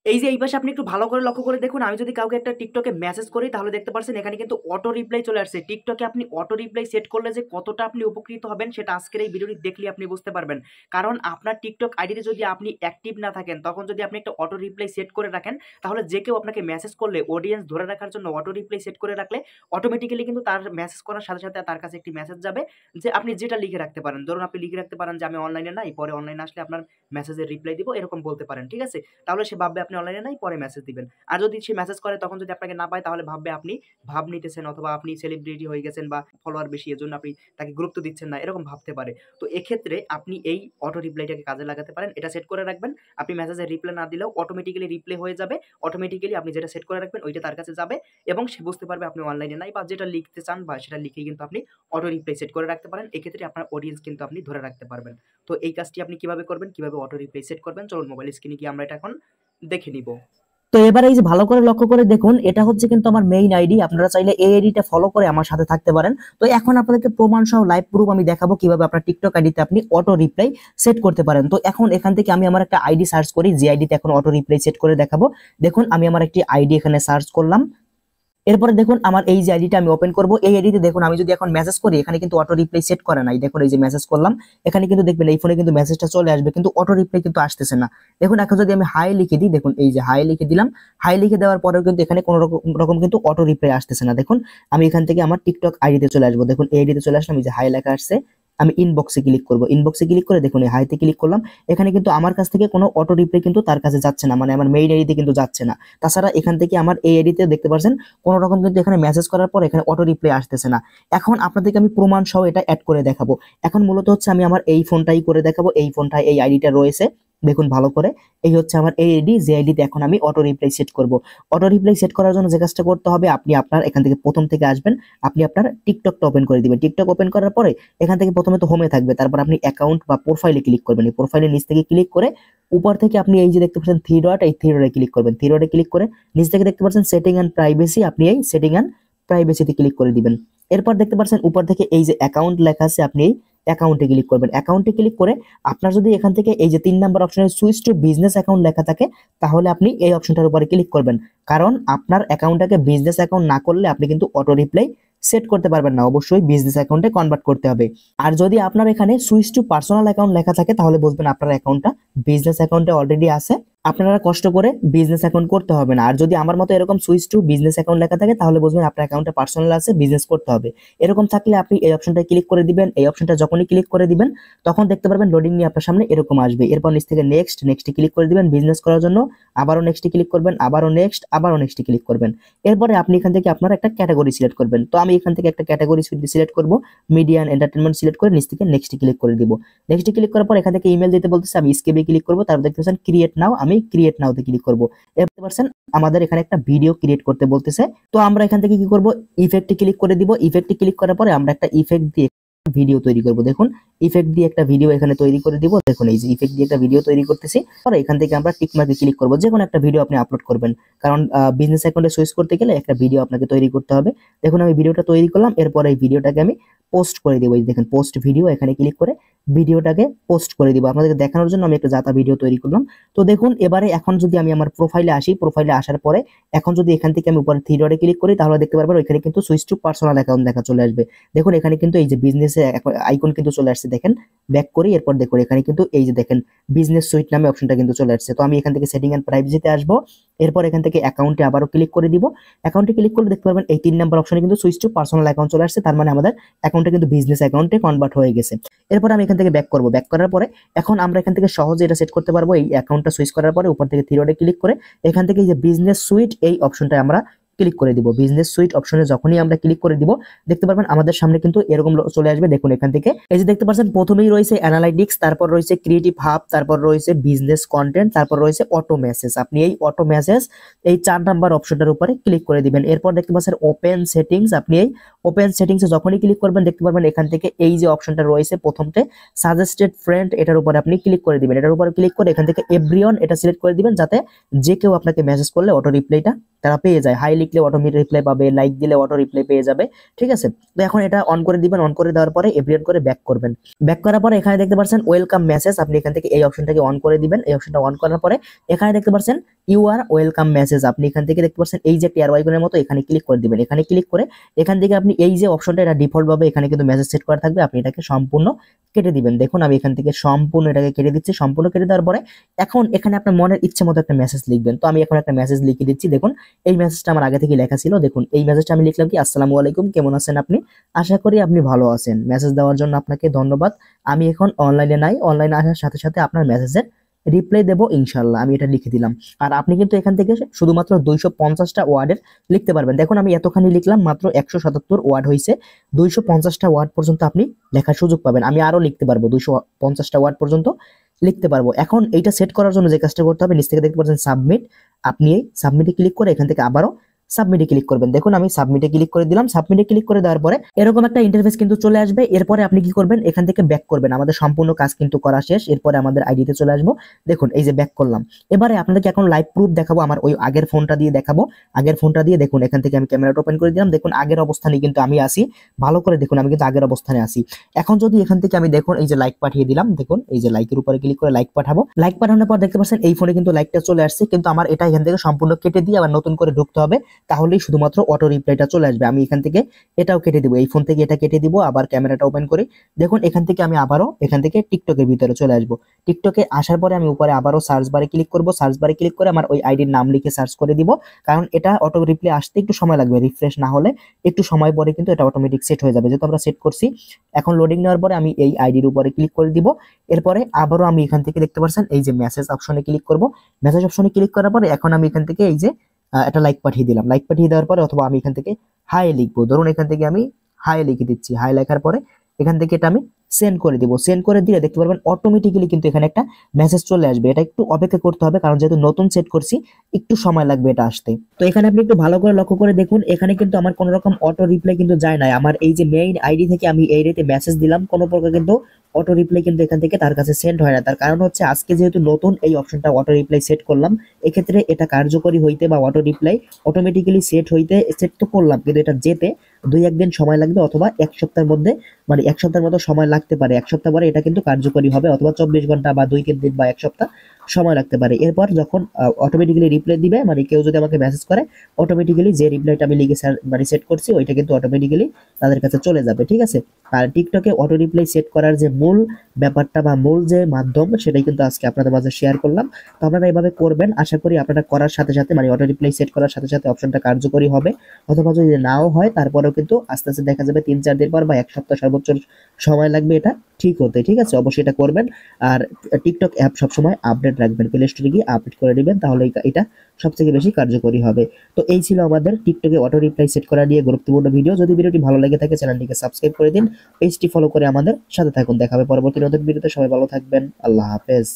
এই যে এই পাশে আপনি একটু ভালো করে লক্ষ্য করে দেখুন, আমি যদি কাউকে একটা টিকটকে মেসেজ করি তাহলে দেখতে পাচ্ছেন এখানে কিন্তু অটো রিপ্লাই চলে আসছে। টিকটকে আপনি অটো রিপ্লাই সেট করলে যে কতটা আপনি উপকৃত হবেন সেটা আজকের এই ভিডিওটি দেখলে আপনি বুঝতে পারবেন। কারণ আপনার টিকটক আইডিতে যদি আপনি অ্যাক্টিভ না থাকেন, তখন যদি আপনি একটা অটো রিপ্লাই সেট করে রাখেন, তাহলে যে কেউ আপনাকে মেসেজ করলে অডিয়েন্স ধরে রাখার জন্য অটো রিপ্লাই সেট করে রাখলে অটোমেটিক্যালি কিন্তু তার মেসেজ করার সাথে সাথে তার কাছে একটি মেসেজ যাবে যে আপনি যেটা লিখে রাখতে পারেন। ধরুন আপনি লিখে রাখতে পারেন যে আমি অনলাইনে নাই, পরে অনলাইনে আসলে আপনার মেসেজের রিপ্লাই দিব, এরকম বলতে পারেন, ঠিক আছে? তাহলে সে ভাববে আপনি অনলাইনে নাই, পরে মেসেজ দিবেন। আর যদি সে মেসেজ করে তখন যদি আপনাকে না পায়, তাহলে ভাববে আপনি ভাব নিতেছেন অথবা আপনি সেলিব্রিটি হয়ে গেছেন বা ফলোয়ার বেশি, এজন্য আপনি তাকে গুরুত্ব দিচ্ছেন না, এরকম ভাবতে পারে। তো এক্ষেত্রে আপনি এই অটো রিপ্লাইটাকে কাজে লাগাতে পারেন। এটা সেট করে রাখবেন, আপনি মেসেজের রিপ্লাই না দিলেও অটোমেটিক্যালি রিপ্লাই হয়ে যাবে। অটোমেটিক্যালি আপনি যেটা সেট করে রাখবেন ওইটা তার কাছে যাবে এবং সে বুঝতে পারবে আপনি অনলাইনে নাই, বা যেটা লিখতে চান বা সেটা লিখেই কিন্তু আপনি অটো রিপ্লাই সেট করে রাখতে পারেন। এক্ষেত্রে আপনার অডিয়েন্স কিন্তু আপনি ধরে রাখতে পারবেন। তো এই কাজটি আপনি কিভাবে করবেন, কিভাবে অটো রিপ্লাই সেট করবেন, চলুন মোবাইল স্ক্রিনে গিয়ে আমরা এটা এখন দেখে নিব। তো এবারে এই যে ভালো করে লক্ষ্য করে দেখুন, এটা হচ্ছে কিন্তু আমার মেইন আইডি। আপনারা চাইলে এই আইডিটা ফলো করে আমার সাথে থাকতে পারেন। তো এখন আপনাদেরকে প্রমাণ সহ লাইভ প্রুফ আমি দেখাবো কিভাবে আপনার টিকটক আইডিতে আপনি অটো রিপ্লাই সেট করতে পারেন। তো এখন এখান থেকে আমি আমার একটা আইডি সার্চ করি, যে আইডিতে এখন অটো রিপ্লাই সেট করে দেখাবো। দেখুন আমি আমার একটি আইডি এখানে সার্চ করলাম। এরপরে দেখুন আমার এই যে আইডিটা আমি ওপেন করব। এই আইডিতে দেখুন আমি যদি এখন মেসেজ করি, এখানে কিন্তু অটো রিপ্লাই সেট করা নাই। দেখুন এই যে মেসেজ করলাম, এখানে কিন্তু দেখবেন এই ফোনে কিন্তু মেসেজটা চলে আসবে, কিন্তু অটো রিপ্লাই কিন্তু আসতেছে না। দেখুন এখন যদি আমি হাই লিখে দিই, দেখুন এই যে হাই লিখে দিলাম, হাই লিখে দেওয়ার পরেও কিন্তু এখানে কোনো রকম কিন্তু অটো রিপ্লাই আসতেছে না। দেখুন আমি এখান থেকে আমার টিকটক আইডিতে চলে আসবো। দেখুন এই আইডিতে চলে আসলাম, এই যে হাই লেখা আসছে, আমি ইনবক্সে ক্লিক করব। ইনবক্সে ক্লিক করে দেখুন এই হাইতে ক্লিক করলাম। এখানে কিন্তু আমার কাছ থেকে কোনো অটো রিপ্লাই কিন্তু তার কাছে যাচ্ছে না, মানে আমার মেইল আইডিতে কিন্তু যাচ্ছে না। তাছাড়া এখান থেকে আমার এই আইডিতে দেখতে পাচ্ছেন কোনো রকম কিন্তু এখানে মেসেজ করার পর এখানে অটো রিপ্লাই আসতেছে না। এখন আপনাদেরকে আমি প্রমাণ সহ এটা অ্যাড করে দেখাবো। এখন মূলত হচ্ছে আমি আমার এই ফোনটাই করে দেখাবো। এই ফোনটায় এই আইডিটা রয়েছে, দেখুন ভালো করে। এই হচ্ছে আমার এই আইডি, যে আইডিতে এখন আমি অটো রিপ্লাই সেট করব। অটো রিপ্লাই সেট করার জন্য যে কাজটা করতে হবে, আপনি আপনার এখান থেকে প্রথম থেকে আসবেন, আপনি আপনার টিকটকটা ওপেন করে দিবেন। টিকটক ওপেন করার পরে এখান থেকে প্রথমে তো হোমে থাকবে, তারপর আপনি অ্যাকাউন্ট বা প্রোফাইলে ক্লিক করবেন। এই প্রোফাইলের নিচ থেকে ক্লিক করে উপর থেকে আপনি এই যে দেখতে পাচ্ছেন থ্রি ডট, এই থ্রি ডটে ক্লিক করবেন। থ্রি ডটে ক্লিক করে নিচ থেকে দেখতে পাচ্ছেন সেটিং এন্ড প্রাইভেসি, আপনি এই সেটিং এন্ড প্রাইভেসিতে ক্লিক করে দিবেন। এরপর দেখতে পাচ্ছেন উপর থেকে এই যে অ্যাকাউন্ট লেখা আছে, আপনি এই অ্যাকাউন্টে ক্লিক করবেন। অ্যাকাউন্টে ক্লিক করে আপনার যদি এখান থেকে এই যে 3 নাম্বার অপশনে সুইচ টু বিজনেস অ্যাকাউন্ট লেখা থাকে, তাহলে আপনি এই অপশনটার উপরে ক্লিক করবেন। কারণ আপনার অ্যাকাউন্টটাকে বিজনেস অ্যাকাউন্ট না করলে আপনি কিন্তু অটো রিপ্লাই সেট করতে পারবেন না, অবশ্যই বিজনেস অ্যাকাউন্টে কনভার্ট করতে হবে। আর যদি আপনার এখানে সুইচ টু পার্সোনাল অ্যাকাউন্ট লেখা থাকে, তাহলে বুঝবেন আপনার অ্যাকাউন্টটা বিজনেস অ্যাকাউন্টে অলরেডি আছে, আপনারা কষ্ট করে বিজনেস অ্যাকাউন্ট করতে হবে না। আর যদি আমার মতো এরকম সুইচ টু বিজনেস অ্যাকাউন্ট লেখা থাকে, তাহলে বুঝবেন আপনার অ্যাকাউন্টে পার্সোনাল আছে, বিজনেস করতে হবে। এরকম থাকলে আপনি এই অপশনটা ক্লিক করে দিবেন। এই অপশনটা যখনই ক্লিক করে দিবেন, তখন দেখতে পারবেন লোডিং নিয়ে আপনার সামনে এরকম আসবে। এরপর নিচ থেকে নেক্সট, নেক্সটে ক্লিক করে দিবেন বিজনেস করার জন্য। আবারও নেক্সটে ক্লিক করবেন, আবারও নেক্সট, আবারও নেক্সটে ক্লিক করবেন। এরপরে আপনি এখান থেকে আপনার একটা ক্যাটাগরি সিলেক্ট করবেন। তো আমি এখান থেকে একটা ক্যাটাগরি সিলেক্ট করব, মিডিয়া এন্ড এন্টারটেইনমেন্ট সিলেক্ট করে নিচ থেকে নেক্সটে ক্লিক করে দিব। নেক্সটে ক্লিক করার পর এখান থেকে ইমেল দিতে বলতেছে, আমি স্কেপে ক্লিক করব। তারপর দেখতে পাচ্ছেন ক্রিয়েট নাও, আমি ক্রিয়েট নাওতে ক্লিক করব। এরপর পারছেন আমাদের এখানে একটা ভিডিও ক্রিয়েট করতে বলতেছে। তো আমরা এখান থেকে কি করব, ইফেক্টে ক্লিক করে দিব। ইফেক্টে ক্লিক করার পরে আমরা একটা ইফেক্ট দিয়ে ভিডিও তৈরি করব। দেখুন ইফেক্ট দিয়ে একটা ভিডিও এখানে তৈরি করে দিব। দেখুন এই যে ইফেক্ট দিয়ে একটা ভিডিও তৈরি করতেছি। পরে এখান থেকে আমরা টিক মার্কে ক্লিক করব। যে কোনো একটা ভিডিও আপনি আপলোড করবেন, কারণ বিজনেস অ্যাকাউন্টে সুইচ করতে গেলে একটা ভিডিও আপনাকে তৈরি করতে হবে। দেখুন আমি ভিডিওটা তৈরি করলাম। এরপর এই ভিডিওটাকে আমি পোস্ট করে দেবো। এই দেখেন পোস্ট ভিডিও, এখানে ক্লিক করে ভিডিওটাকে পোস্ট করে দিব। আপনাদেরকে দেখানোর জন্য আমি একটা জাতা ভিডিও তৈরি করলাম। তো দেখুন এবারে এখন যদি আমি আমার প্রোফাইলে আসি, প্রোফাইলে আসার পরে এখন যদি এখান থেকে আমি উপরে থ্রি ডটে ক্লিক করি, তাহলে দেখতে পারবেন ওইখানে কিন্তু সুইচ টু পার্সোনাল অ্যাকাউন্ট দেখা চলে আসবে। দেখুন এখানে কিন্তু এই যে বিজনেসের আইকন কিন্তু চলে আসছে। দেখেন ব্যাক করি, এরপর দেখুন এখানে কিন্তু এই যে দেখেন বিজনেস সুইট নামে অপশনটা কিন্তু চলে আসছে। তো আমি এখান থেকে সেটিং এন্ড প্রাইভেসিতে আসবো। এরপর এখান থেকে অ্যাকাউন্টে আবারও ক্লিক করে দিব। অ্যাকাউন্টে ক্লিক করলে দেখতে পারবেন এই 3 নাম্বার অপশনে কিন্তু সুইচ টু পার্সোনাল অ্যাকাউন্ট চলে আসছে। তার মানে আমাদের অ্যাকাউন্টটা কিন্তু বিজনেস অ্যাকাউন্টে কনভার্ট হয়ে গেছে। এরপর আমি এখান থেকে ব্যাক করব। ব্যাক করার পরে এখন আমরা এখান থেকে সহজে এটা সেট করতে পারবো। এই অ্যাকাউন্টটা সুইচ করার পরে উপর থেকে থ্রি ডটে ক্লিক করে এখান থেকে এই যে বিজনেস সুইট, এই অপশনটা আমরা ক্লিক করে দিব। বিজনেস সুইট অপশনে যখনই আমরা ক্লিক করে দিব, দেখতে পারবেন আমাদের সামনে কিন্তু এরকম চলে আসবে। দেখুন এখান থেকে এই যে দেখতে পাচ্ছেন প্রথমেই রয়েছে অ্যানালাইটিক্স, তারপর রয়েছে ক্রিয়েটিভ হাব, তারপর রয়েছে বিজনেস কন্টেন্ট, তারপর রয়েছে অটো মেসেজ। আপনি এই অটো মেসেজ এই 4 নাম্বার অপশনটার উপরে ক্লিক করে দিবেন। এরপর দেখতে পাচ্ছেন ওপেন সেটিংস, আপনি এই ওপেন সেটিংসে যখনই ক্লিক করবেন, দেখতে পারবেন এখান থেকে এই যে অপশনটা রয়েছে প্রথমতে সাজেস্টেড ফ্রেন্ড, এটার উপরে আপনি ক্লিক করে দিবেন। এটার উপরে ক্লিক করে এখান থেকে এভরিওয়ান এটা সিলেক্ট করে দিবেন, যাতে যে কেউ আপনাকে মেসেজ করলে অটো রিপ্লাইটা তারা পেয়ে যায়। হাই লিখলে অটো রিপ্লাই পাবে, লাইক দিলে অটো রিপ্লাই পেয়ে যাবে, ঠিক আছে। তো এখন এটা অন করে দিবেন, অন করে দেওয়ার পরে এভরিওয়ান করে ব্যাক করবেন। ব্যাক করার পরে এখানে দেখতে পাচ্ছেন ওয়েলকাম মেসেজ, আপনি এখান থেকে এই অপশনটাকে অন করে দিবেন। এই অপশনটা অন করার পরে এখানে দেখতে পাচ্ছেন ইউ আর ওয়েলকাম মেসেজ, আপনি এখান থেকে দেখতে পাচ্ছেন এই যে টিয়ার আইকনের মতো এখানে ক্লিক করে দিবেন। এখানে ক্লিক করে এখান থেকে আপনি এই যে অপশনটা, এটা ডিফল্ট ভাবে এখানে কিন্তু মেসেজ সেট করা থাকবে, আপনি এটাকে সম্পূর্ণ কেটে দিবেন। দেখুন আমি এখান থেকে সম্পূর্ণ এটাকে কেটে দিচ্ছি। সম্পূর্ণ কেটে দেওয়ার পরে এখন এখানে আপনার মনের ইচ্ছে মতো একটা মেসেজ লিখবেন। তো আমি এখন একটা মেসেজ লিখে দিচ্ছি। দেখুন এই মেসেজটা আমার আগে থেকে লেখা ছিল। দেখুন এই মেসেজটা আমি লিখলাম কি, আসসালামু আলাইকুম, কেমন আছেন আপনি, আশা করি আপনি ভালো আছেন, মেসেজ দেওয়ার জন্য আপনাকে ধন্যবাদ, আমি এখন অনলাইনে নাই, অনলাইনে আসার সাথে সাথে আপনার মেসেজের রিপ্লাই দেবো ইনশাল্লাহ, আমি এটা লিখে দিলাম। আর আপনি কিন্তু এখান থেকে শুধুমাত্র 250টা ওয়ার্ডের লিখতে পারবেন। দেখুন আমি এতখানি লিখলাম, মাত্র 177 ওয়ার্ড হয়েছে। 250টা ওয়ার্ড পর্যন্ত আপনি লেখার সুযোগ পাবেন। আমি আরো লিখতে পারবো, 250টা ওয়ার্ড পর্যন্ত লিখতে পারবো। এখন এইটা সেট করার জন্য যে কাজটা করতে হবে, নিচ থেকে দেখতে পাচ্ছেন সাবমিট, আপনি এই সাবমিটে ক্লিক করে এখান থেকে আবারও সাবমিটে ক্লিক করবেন। দেখুন আমি সাবমিটে ক্লিক করে দিলাম। সাবমিটে ক্লিক করে দেওয়ার পরে এরকম একটা ইন্টারফেস কিন্তু চলে আসবে। এরপরে আপনি কি করবেন, এখান থেকে ব্যাক করবেন। আমাদের সম্পূর্ণ কাজ কিন্তু করা শেষ। এরপরে আমাদের আইডিতে চলে আসবো। দেখুন এই যে ব্যাক করলাম। এবারে আপনাদেরকে এখন লাইভ প্রুফ দেখাবো, আমার ওই আগের ফোনটা দিয়ে দেখাবো। আগের ফোনটা দিয়ে দেখুন এখান থেকে আমি ক্যামেরাটা ওপেন করে দিলাম। দেখুন আগের অবস্থানে কিন্তু আমি আসি, ভালো করে দেখুন আমি কিন্তু আগের অবস্থানে আসি। এখন যদি এখান থেকে আমি দেখুন এই যে লাইক পাঠিয়ে দিলাম, দেখুন এই যে লাইকের উপরে ক্লিক করে লাইক পাঠাবো। লাইক পাঠানোর পর দেখতে পাচ্ছেন এই ফোনে কিন্তু লাইকটা চলে আসছে, কিন্তু আমার এটা এখান থেকে সম্পূর্ণ কেটে দিয়ে আবার নতুন করে ঢুকতে হবে, তাহলেই শুধুমাত্র অটো রিপ্লাইটা চলে আসবে। আমি এখান থেকে এটাও কেটে দিব, এই ফোন থেকে এটা কেটে দিব, আবার ক্যামেরাটা ওপেন করি। দেখুন এখান থেকে আমি আবারও এখান থেকে টিকটকের ভিতরে চলে আসবো। টিকটকে আসার পরে আমি উপরে আবারও সার্চ বারে ক্লিক করব। সার্চ বারে ক্লিক করে আমার ওই আইডির নাম লিখে সার্চ করে দিব, কারণ এটা অটো রিপ্লাই আসতে একটু সময় লাগবে, রিফ্রেশ না হলে একটু সময় পরে কিন্তু এটা অটোমেটিক সেট হয়ে যাবে, যেহেতু আমরা সেট করছি। এখন লোডিং নেওয়ার পরে আমি এই আইডির উপরে ক্লিক করে দিব। এরপরে আবারও আমি এখান থেকে দেখতে পাচ্ছেন এই যে মেসেজ অপশনে ক্লিক করব। মেসেজ অপশনে ক্লিক করার পরে এখন আমি এখান থেকে এই যে একটা লাইক পাঠিয়ে দিলাম। লাইক পাঠিয়ে দেওয়ার পরে অথবা আমি এখান থেকে হাই লিখবো। ধরুন এখান থেকে আমি হাই লিখে দিচ্ছি। হাই লেখার পরে এখান থেকে এটা আমি সেন্ড করে দিব। সেন্ড করে দিলে দেখতে পারবেন অটোমেটিক্যালি কিন্তু এখানে একটা মেসেজ চলে আসবে। এটা একটু অপেক্ষা করতে হবে, কারণ যেহেতু নতুন সেট করছি একটু সময় লাগবে এটা আসতে। তো এখানে আপনি একটু ভালো করে লক্ষ্য করে দেখুন, এখানে কিন্তু আমার কোনো রকম অটো রিপ্লাই কিন্তু যায় নাই। আমার এই যে মেইন আইডি থেকে আমি এই রেতে মেসেজ দিলাম, কোনো প্রকার কিন্তু অটো রিপ্লাই কিন্তু এখান থেকে তার কাছে সেন্ড হয় না। তার কারণ হচ্ছে আজকে যেহেতু নতুন এই অপশনটা অটো রিপ্লাই সেট করলাম, এক্ষেত্রে এটা কার্যকরী হইতে বা অটো রিপ্লাই অটোমেটিক্যালি সেট হইতে সেট তো করলাম, কিন্তু এটা যেতে 2-1 দিন সময় লাগবে, অথবা 1 সপ্তাহের মধ্যে, মানে 1 সপ্তাহের মতো সময় লাগতে পারে। 1 সপ্তাহ পরে এটা কিন্তু কার্যকরী হবে, অথবা 24 ঘন্টা বা 2-3 দিন বা 1 সপ্তাহ সময় লাগতে পারে। এরপর যখন অটোমেটিক্যালি রিপ্লাই দিবে, মানে কেউ যদি আমাকে মেসেজ করে, অটোমেটিক্যালি যে রিপ্লাইটা আমি লিখে মানে সেট করছি ওইটা কিন্তু অটোমেটিক্যালি তাদের কাছে চলে যাবে, ঠিক আছে। আর টিকটকে অটো রিপ্লাই সেট করার যে মূল ব্যাপারটা বা মূল যে মাধ্যম, সেটাই কিন্তু আজকে আপনাদের মাঝে শেয়ার করলাম। তো আপনারা এইভাবে করবেন, আশা করি আপনারা করার সাথে সাথে, মানে অটো রিপ্লাই সেট করার সাথে সাথে অপশনটা কার্যকরী হবে। অথবা যদি নাও হয় তারপরেও কিন্তু আস্তে আস্তে দেখা যাবে 3-4 দিন পর বা 1 সপ্তাহ সর্বোচ্চ সময় লাগবে এটা ঠিক হতে, ঠিক আছে। অবশ্যই এটা করবেন। আর টিকটক অ্যাপ সবসময় আপডেট রাখবেন, প্লে স্টোরে গিয়ে আপডেট করে দিবেন, তাহলে এটা সবথেকে বেশি কার্যকরী হবে। তো এই ছিল আমাদের টিকটকে অটো রিপ্লাই সেট করা নিয়ে গুরুত্বপূর্ণ ভিডিও। যদি ভিডিওটি ভালো লেগে থাকে চ্যানেলটিকে সাবস্ক্রাইব করে দিন, পেজটি ফলো করে আমাদের সাথে থাকুন। দেখা হবে পরবর্তী নতুন ভিডিওতে। সবাই ভালো থাকবেন, আল্লাহ হাফেজ।